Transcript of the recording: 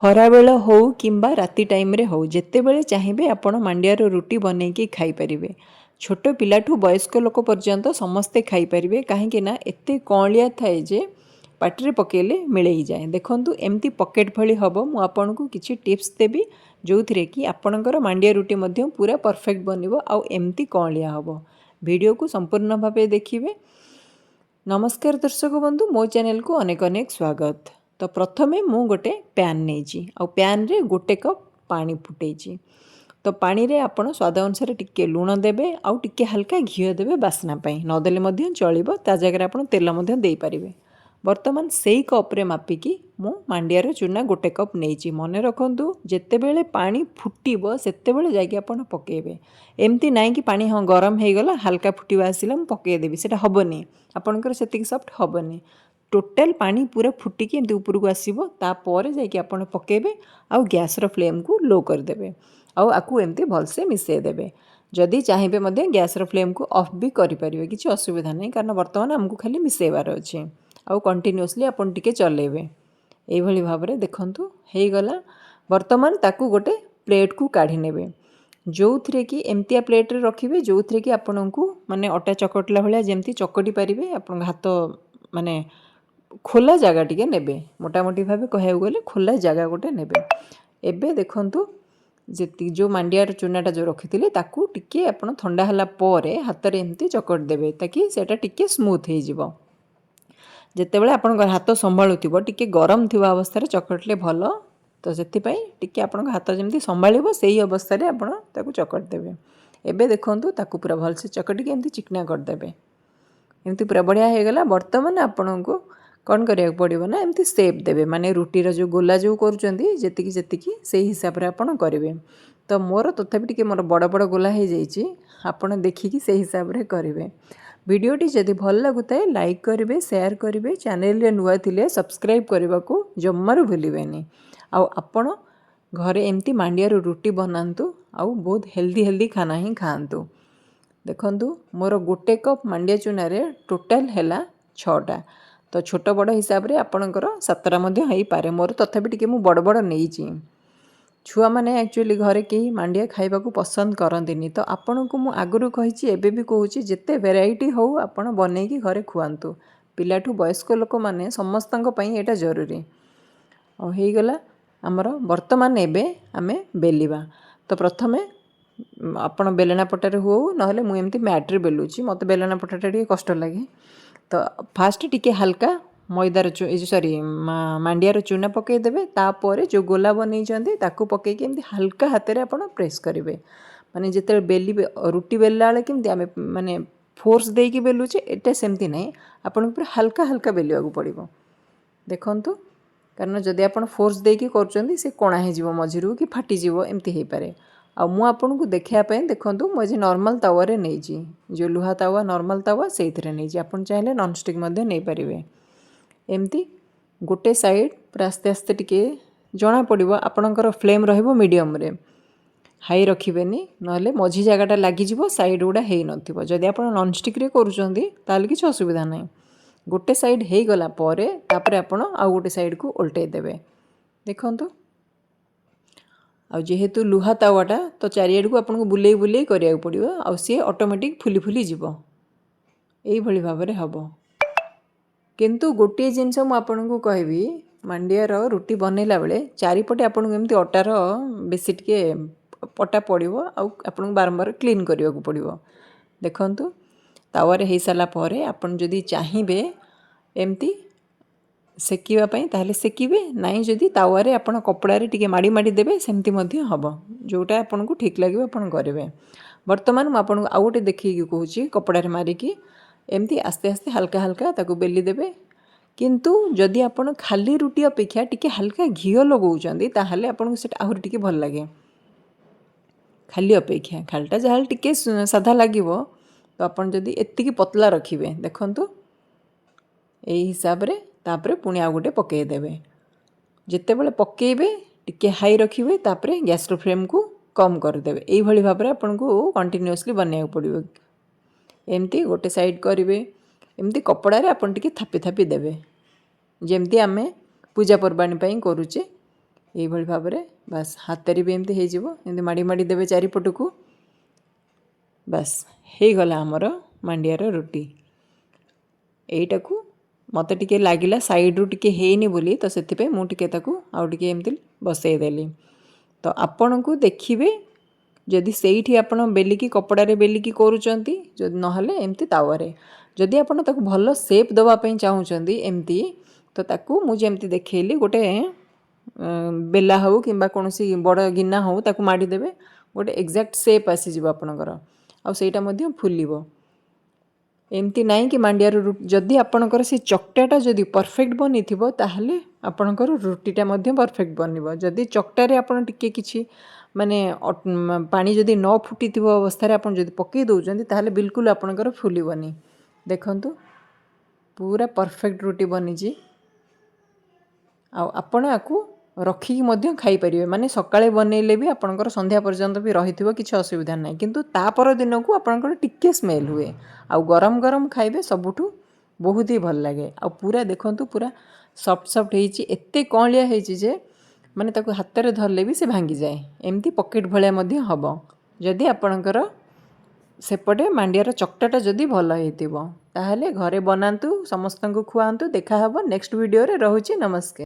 ଖରାବେଳ ହଉ କିମ୍ବା ରାତି ଟାଇମ୍ରେ ହଉ ଯେତେବେଳେ ଚାହିଁବେ ଆପଣ ମାଣ୍ଡିଆର ରୁଟି ବନେଇକି ଖାଇପାରିବେ। ଛୋଟ ପିଲାଠୁ ବୟସ୍କ ଲୋକ ପର୍ଯ୍ୟନ୍ତ ସମସ୍ତେ ଖାଇପାରିବେ, କାହିଁକି ନା ଏତେ କଅଁଳିଆ ଥାଏ ଯେ ପାଟିରେ ପକାଇଲେ ମିଳେଇଯାଏ। ଦେଖନ୍ତୁ ଏମିତି ପକେଟ୍ ଭଳି ହେବ। ମୁଁ ଆପଣଙ୍କୁ କିଛି ଟିପ୍ସ ଦେବି ଯେଉଁଥିରେ କି ଆପଣଙ୍କର ମାଣ୍ଡିଆ ରୁଟି ମଧ୍ୟ ପୁରା ପରଫେକ୍ଟ ବନିବ ଆଉ ଏମିତି କଅଁଳିଆ ହେବ। ଭିଡ଼ିଓକୁ ସମ୍ପୂର୍ଣ୍ଣ ଭାବେ ଦେଖିବେ। ନମସ୍କାର ଦର୍ଶକ ବନ୍ଧୁ, ମୋ ଚ୍ୟାନେଲକୁ ଅନେକ ଅନେକ ସ୍ୱାଗତ। ତ ପ୍ରଥମେ ମୁଁ ଗୋଟେ ପ୍ୟାନ୍ ନେଇଛି ଆଉ ପ୍ୟାନ୍ରେ ଗୋଟେ କପ୍ ପାଣି ଫୁଟେଇଛି। ତ ପାଣିରେ ଆପଣ ସ୍ୱାଦ ଅନୁସାରେ ଟିକେ ଲୁଣ ଦେବେ ଆଉ ଟିକେ ହାଲକା ଘିଅ ଦେବେ ବାସ୍ନା ପାଇଁ, ନଦେଲେ ମଧ୍ୟ ଚଳିବ, ତା ଜାଗାରେ ଆପଣ ତେଲ ମଧ୍ୟ ଦେଇପାରିବେ। ବର୍ତ୍ତମାନ ସେଇ କପ୍ରେ ମାପିକି ମୁଁ ମାଣ୍ଡିଆର ଚୂନା ଗୋଟେ କପ୍ ନେଇଛି। ମନେ ରଖନ୍ତୁ, ଯେତେବେଳେ ପାଣି ଫୁଟିବ ସେତେବେଳେ ଯାଇକି ଆପଣ ପକାଇବେ। ଏମିତି ନାହିଁ କି ପାଣି ଗରମ ହେଇଗଲା ହାଲକା ଫୁଟିବା ଆସିଲା ମୁଁ ପକାଇଦେବି, ସେଇଟା ହେବନି, ଆପଣଙ୍କର ସେତିକି ସଫ୍ଟ ହେବନି। ଟୋଟାଲ୍ ପାଣି ପୁରା ଫୁଟିକି ଏମିତି ଉପରକୁ ଆସିବ, ତାପରେ ଯାଇକି ଆପଣ ପକାଇବେ ଆଉ ଗ୍ୟାସ୍ର ଫ୍ଲେମ୍କୁ ଲୋ କରିଦେବେ ଆଉ ଆକୁ ଏମିତି ଭଲସେ ମିଶାଇ ଦେବେ। ଯଦି ଚାହିଁବେ ମଧ୍ୟ ଗ୍ୟାସ୍ର ଫ୍ଲେମ୍କୁ ଅଫ୍ ବି କରିପାରିବେ, କିଛି ଅସୁବିଧା ନାହିଁ, କାରଣ ବର୍ତ୍ତମାନ ଆମକୁ ଖାଲି ମିଶାଇବାର ଅଛି। ଆଉ କଣ୍ଟିନ୍ୟୁଅସ୍ଲି ଆପଣ ଟିକେ ଚଲେଇବେ। ଏଇଭଳି ଭାବରେ ଦେଖନ୍ତୁ ହେଇଗଲା। ବର୍ତ୍ତମାନ ତାକୁ ଗୋଟେ ପ୍ଲେଟ୍କୁ କାଢ଼ି ନେବେ, ଯେଉଁଥିରେ କି ଏମିତିଆ ପ୍ଲେଟ୍ରେ ରଖିବେ ଯେଉଁଥିରେ କି ଆପଣଙ୍କୁ ମାନେ ଅଟା ଚକଟିଲା ଭଳିଆ ଯେମିତି ଚକଟି ପାରିବେ। ଆପଣଙ୍କ ହାତ ମାନେ ଖୋଲା ଜାଗା ଟିକେ ନେବେ, ମୋଟାମୋଟି ଭାବେ କହିବାକୁ ଗଲେ ଖୋଲା ଜାଗା ଗୋଟେ ନେବେ। ଏବେ ଦେଖନ୍ତୁ ଯେତିକି ଯେଉଁ ମାଣ୍ଡିଆର ଚୂନାଟା ଯେଉଁ ରଖିଥିଲେ ତାକୁ ଟିକେ ଆପଣ ଥଣ୍ଡା ହେଲା ପରେ ହାତରେ ଏମିତି ଚକଟି ଦେବେ, ତାକି ସେଇଟା ଟିକେ ସ୍ମୁଥ୍ ହେଇଯିବ। ଯେତେବେଳେ ଆପଣଙ୍କର ହାତ ସମ୍ଭାଳୁଥିବ ଟିକେ ଗରମ ଥିବା ଅବସ୍ଥାରେ ଚକଟିଲେ ଭଲ, ତ ସେଥିପାଇଁ ଟିକେ ଆପଣଙ୍କ ହାତ ଯେମିତି ସମ୍ଭାଳିବ ସେଇ ଅବସ୍ଥାରେ ଆପଣ ତାକୁ ଚକଟି ଦେବେ। ଏବେ ଦେଖନ୍ତୁ ତାକୁ ପୁରା ଭଲସେ ଚକଟିକି ଏମିତି ଚିକଣା କରିଦେବେ। ଏମିତି ପୁରା ବଢ଼ିଆ ହେଇଗଲା। ବର୍ତ୍ତମାନ ଆପଣଙ୍କୁ କ'ଣ କରିବାକୁ ପଡ଼ିବ ନା ଏମିତି ସେପ୍ ଦେବେ, ମାନେ ରୁଟିର ଯେଉଁ ଗୋଲା ଯେଉଁ କରୁଛନ୍ତି ଯେତିକି ଯେତିକି ସେଇ ହିସାବରେ ଆପଣ କରିବେ। ତ ମୋର ତଥାପି ଟିକେ ମୋର ବଡ଼ ବଡ଼ ଗୋଲା ହେଇଯାଇଛି, ଆପଣ ଦେଖିକି ସେଇ ହିସାବରେ କରିବେ। ଭିଡ଼ିଓଟି ଯଦି ଭଲ ଲାଗୁଥାଏ ଲାଇକ୍ କରିବେ, ସେୟାର କରିବେ, ଚ୍ୟାନେଲରେ ନୂଆ ଥିଲେ ସବସ୍କ୍ରାଇବ୍ କରିବାକୁ ଜମାରୁ ଭୁଲିବେନି। ଆଉ ଆପଣ ଘରେ ଏମିତି ମାଣ୍ଡିଆର ରୁଟି ବନାନ୍ତୁ ଆଉ ବହୁତ ହେଲ୍ଦି ଖାନା ହିଁ ଖାଆନ୍ତୁ। ଦେଖନ୍ତୁ ମୋର ଗୋଟେ କପ୍ ମାଣ୍ଡିଆ ଚୂନାରେ ଟୋଟାଲ୍ ହେଲା 6ଟା। ତ ଛୋଟ ବଡ଼ ହିସାବରେ ଆପଣଙ୍କର 7ଟା ମଧ୍ୟ ହେଇପାରେ। ମୋର ତଥାପି ଟିକେ ମୁଁ ବଡ଼ ବଡ଼ ନେଇଛି। ଛୁଆମାନେ ଆକ୍ଚୁଆଲି ଘରେ କେହି ମାଣ୍ଡିଆ ଖାଇବାକୁ ପସନ୍ଦ କରନ୍ତିନି, ତ ଆପଣଙ୍କୁ ମୁଁ ଆଗରୁ କହିଛି, ଏବେ ବି କହୁଛି, ଯେତେ ଭେରାଇଟି ହେଉ ଆପଣ ବନେଇକି ଘରେ ଖୁଆନ୍ତୁ। ପିଲାଠୁ ବୟସ୍କ ଲୋକମାନେ ସମସ୍ତଙ୍କ ପାଇଁ ଏଇଟା ଜରୁରୀ। ଆଉ ହେଇଗଲା ଆମର। ବର୍ତ୍ତମାନ ଏବେ ଆମେ ବେଲିବା। ତ ପ୍ରଥମେ ଆପଣ ବେଲଣା ପଟାରେ ହଉ ନହେଲେ ମୁଁ ଏମିତି ମ୍ୟାଟ୍ରେ ବେଲୁଛି, ମୋତେ ବେଲଣା ପଟାଟା ଟିକେ କଷ୍ଟ ଲାଗେ। ତ ଫାଷ୍ଟ ଟିକେ ହାଲକା ମଇଦାର ମାଣ୍ଡିଆର ଚୂନା ପକାଇଦେବେ, ତାପରେ ଯେଉଁ ଗୋଲା ବନେଇଛନ୍ତି ତାକୁ ପକାଇକି ଏମିତି ହାଲକା ହାତରେ ଆପଣ ପ୍ରେସ୍ କରିବେ। ମାନେ ଯେତେବେଳେ ବେଲିବେ, ରୁଟି ବେଲିଲା ବେଳେ କେମିତି ଆମେ ମାନେ ଫୋର୍ସ ଦେଇକି ବେଲୁଛେ, ଏଇଟା ସେମିତି ନାହିଁ, ଆପଣଙ୍କୁ ପୁରା ହାଲକା ବେଲିବାକୁ ପଡ଼ିବ। ଦେଖନ୍ତୁ, କାରଣ ଯଦି ଆପଣ ଫୋର୍ସ ଦେଇକି କରୁଛନ୍ତି ସେ କଣା ହେଇଯିବ ମଝିରୁ କି ଫାଟିଯିବ, ଏମିତି ହେଇପାରେ। ଆଉ ମୁଁ ଆପଣଙ୍କୁ ଦେଖାଇବା ପାଇଁ ଦେଖନ୍ତୁ ମୁଁ ଆଜି ନର୍ମାଲ୍ ତାୱାରେ ନେଇଛି, ଯେଉଁ ଲୁହା ତାୱା ନର୍ମାଲ୍ ତାୱା ସେଇଥିରେ ନେଇଛି। ଆପଣ ଚାହିଁଲେ ନନ୍ଷ୍ଟିକ୍ ମଧ୍ୟ ନେଇପାରିବେ। ଏମିତି ଗୋଟେ ସାଇଡ଼୍ ପୁରା ଆସ୍ତେ ଆସ୍ତେ ଟିକେ ଜଣାପଡ଼ିବ। ଆପଣଙ୍କର ଫ୍ଲେମ୍ ରହିବ ମିଡ଼ିୟମ୍ରେ, ହାଇ ରଖିବେନି, ନହେଲେ ମଝି ଜାଗାଟା ଲାଗିଯିବ, ସାଇଡ଼୍ ଗୁଡ଼ା ହେଇନଥିବ। ଯଦି ଆପଣ ନନ୍ଷ୍ଟିକ୍ରେ କରୁଛନ୍ତି ତାହେଲେ କିଛି ଅସୁବିଧା ନାହିଁ। ଗୋଟେ ସାଇଡ଼୍ ହେଇଗଲା ପରେ ତାପରେ ଆପଣ ଆଉ ଗୋଟେ ସାଇଡ଼୍କୁ ଓଲଟେଇ ଦେବେ। ଦେଖନ୍ତୁ, ଆଉ ଯେହେତୁ ଲୁହା ତାୱାଟା ତ ଚାରିଆଡ଼କୁ ଆପଣଙ୍କୁ ବୁଲେଇ କରିବାକୁ ପଡ଼ିବ, ଆଉ ସିଏ ଅଟୋମେଟିକ୍ ଫୁଲି ଯିବ। ଏଇଭଳି ଭାବରେ ହେବ। କିନ୍ତୁ ଗୋଟିଏ ଜିନିଷ ମୁଁ ଆପଣଙ୍କୁ କହିବି, ମାଣ୍ଡିଆର ରୁଟି ବନେଇଲା ବେଳେ ଚାରିପଟେ ଆପଣଙ୍କୁ ଏମିତି ଅଟାର ବେଶୀ ଟିକେ ପଟା ପଡ଼ିବ ଆଉ ଆପଣଙ୍କୁ ବାରମ୍ବାର କ୍ଲିନ୍ କରିବାକୁ ପଡ଼ିବ। ଦେଖନ୍ତୁ ତାୱାରେ ହେଇସାରିଲା ପରେ ଆପଣ ଯଦି ଚାହିଁବେ ଏମିତି ସେକିବା ପାଇଁ ତାହେଲେ ସେକିବେ, ନାହିଁ ଯଦି ତାୱାରେ ଆପଣ କପଡ଼ାରେ ଟିକେ ମାଡ଼ି ଦେବେ, ସେମିତି ମଧ୍ୟ ହେବ। ଯେଉଁଟା ଆପଣଙ୍କୁ ଠିକ୍ ଲାଗିବ ଆପଣ କରିବେ। ବର୍ତ୍ତମାନ ମୁଁ ଆପଣଙ୍କୁ ଆଉ ଗୋଟେ ଦେଖିକି କହୁଛି, କପଡ଼ାରେ ମାରିକି ଏମିତି ଆସ୍ତେ ଆସ୍ତେ ହାଲକା ତାକୁ ବେଲି ଦେବେ। କିନ୍ତୁ ଯଦି ଆପଣ ଖାଲି ରୁଟି ଅପେକ୍ଷା ଟିକେ ହାଲକା ଘିଅ ଲଗାଉଛନ୍ତି ତାହେଲେ ଆପଣଙ୍କୁ ସେଇଟା ଆହୁରି ଟିକେ ଭଲ ଲାଗେ। ଖାଲି ଅପେକ୍ଷା ଖାଲିଟା ଯାହାହେଲେ ଟିକେ ସାଧା ଲାଗିବ। ତ ଆପଣ ଯଦି ଏତିକି ପତଲା ରଖିବେ, ଦେଖନ୍ତୁ ଏଇ ହିସାବରେ, ତାପରେ ପୁଣି ଆଉ ଗୋଟେ ପକାଇଦେବେ। ଯେତେବେଳେ ପକାଇବେ ଟିକେ ହାଇ ରଖିବେ, ତାପରେ ଗ୍ୟାସ୍ର ଫ୍ଲେମ୍କୁ କମ୍ କରିଦେବେ। ଏଇଭଳି ଭାବରେ ଆପଣଙ୍କୁ କଣ୍ଟିନ୍ୟୁଅସ୍ଲି ବନେଇବାକୁ ପଡ଼ିବ। ଏମିତି ଗୋଟେ ସାଇଡ଼୍ କରିବେ, ଏମିତି କପଡ଼ାରେ ଆପଣ ଟିକେ ଥାପି ଦେବେ, ଯେମିତି ଆମେ ପୂଜା ପର୍ବାଣୀ ପାଇଁ କରୁଛେ। এইଭଳି ଭାବରେ ବାସ୍ ହାତରେ ବି ଏମିତି ହେଇଯିବ, ଏମିତି ମାଡ଼ି ମାଡ଼ି ଦେବେ ଚାରିପଟକୁ। ବାସ୍ ହେଇଗଲା ଆମର ମାଣ୍ଡିଆର ରୁଟି। ଏଇଟାକୁ ମୋତେ ଟିକେ ଲାଗିଲା ସାଇଡ଼ରୁ ଟିକେ ହେଇନି ବୋଲି, ତ ସେଥିପାଇଁ ମୁଁ ଟିକେ ତାକୁ ଆଉ ଟିକେ ଏମିତି ବସେଇଦେଲି। ତ ଆପଣଙ୍କୁ ଦେଖିବେ ଯଦି ସେଇଠି ଆପଣ ବେଲିକି କପଡ଼ାରେ ବେଲିକି କରୁଛନ୍ତି, ଯଦି ନହେଲେ ଏମିତି ତାୱାରେ। ଯଦି ଆପଣ ତାକୁ ଭଲ ସେପ୍ ଦେବା ପାଇଁ ଚାହୁଁଛନ୍ତି ଏମିତି, ତ ତାକୁ ମୁଁ ଯେମିତି ଦେଖେଇଲି ଗୋଟେ ବେଲା ହେଉ କିମ୍ବା କୌଣସି ବଡ଼ ଗିନା ହେଉ ତାକୁ ମାଡ଼ିଦେବେ, ଗୋଟେ ଏକ୍ଜାକ୍ଟ ସେପ୍ ଆସିଯିବ ଆପଣଙ୍କର, ଆଉ ସେଇଟା ମଧ୍ୟ ଫୁଲିବ। ଏମିତି ନାହିଁ କି ମାଣ୍ଡିଆର ରୁଟି, ଯଦି ଆପଣଙ୍କର ସେ ଚକଟାଟା ଯଦି ପରଫେକ୍ଟ ବନିଥିବ ତାହେଲେ ଆପଣଙ୍କର ରୁଟିଟା ମଧ୍ୟ ପରଫେକ୍ଟ ବନିବ। ଯଦି ଚକଟାରେ ଆପଣ ଟିକେ କିଛି ମାନେ ପାଣି ଯଦି ନ ଫୁଟିଥିବ ଅବସ୍ଥାରେ ଆପଣ ଯଦି ପକାଇ ଦେଉଛନ୍ତି ତାହେଲେ ବିଲକୁଲ ଆପଣଙ୍କର ଫୁଲିବନି। ଦେଖନ୍ତୁ ପୁରା ପରଫେକ୍ଟ ରୁଟି ବନିଛି। ଆଉ ଆପଣ ଆକୁ ରଖିକି ମଧ୍ୟ ଖାଇପାରିବେ, ମାନେ ସକାଳେ ବନେଇଲେ ବି ଆପଣଙ୍କର ସନ୍ଧ୍ୟା ପର୍ଯ୍ୟନ୍ତ ବି ରହିଥିବ, କିଛି ଅସୁବିଧା ନାହିଁ। କିନ୍ତୁ ତାପର ଦିନକୁ ଆପଣଙ୍କର ଟିକେ ସ୍ମେଲ୍ ହୁଏ, ଆଉ ଗରମ ଗରମ ଖାଇବେ ସବୁଠୁ ବହୁତ ହି ଭଲ ଲାଗେ। ଆଉ ପୁରା ଦେଖନ୍ତୁ ପୁରା ସଫ୍ଟ ସଫ୍ଟ ହେଇଛି, ଏତେ କଅଁଳିଆ ହେଇଛି ଯେ ମାନେ ତାକୁ ହାତରେ ଧରିଲେ ବି ସେ ଭାଙ୍ଗିଯାଏ, ଏମିତି ପକେଟ୍ ଭଳିଆ ମଧ୍ୟ ହେବ ଯଦି ଆପଣଙ୍କର ସେପଟେ ମାଣ୍ଡିଆର ଚକଟାଟା ଯଦି ଭଲ ହେଇଥିବ। ତାହେଲେ ଘରେ ବନାନ୍ତୁ, ସମସ୍ତଙ୍କୁ ଖୁଆନ୍ତୁ। ଦେଖାହେବ ନେକ୍ସଟ ଭିଡ଼ିଓରେ। ରହୁଛି, ନମସ୍କାର।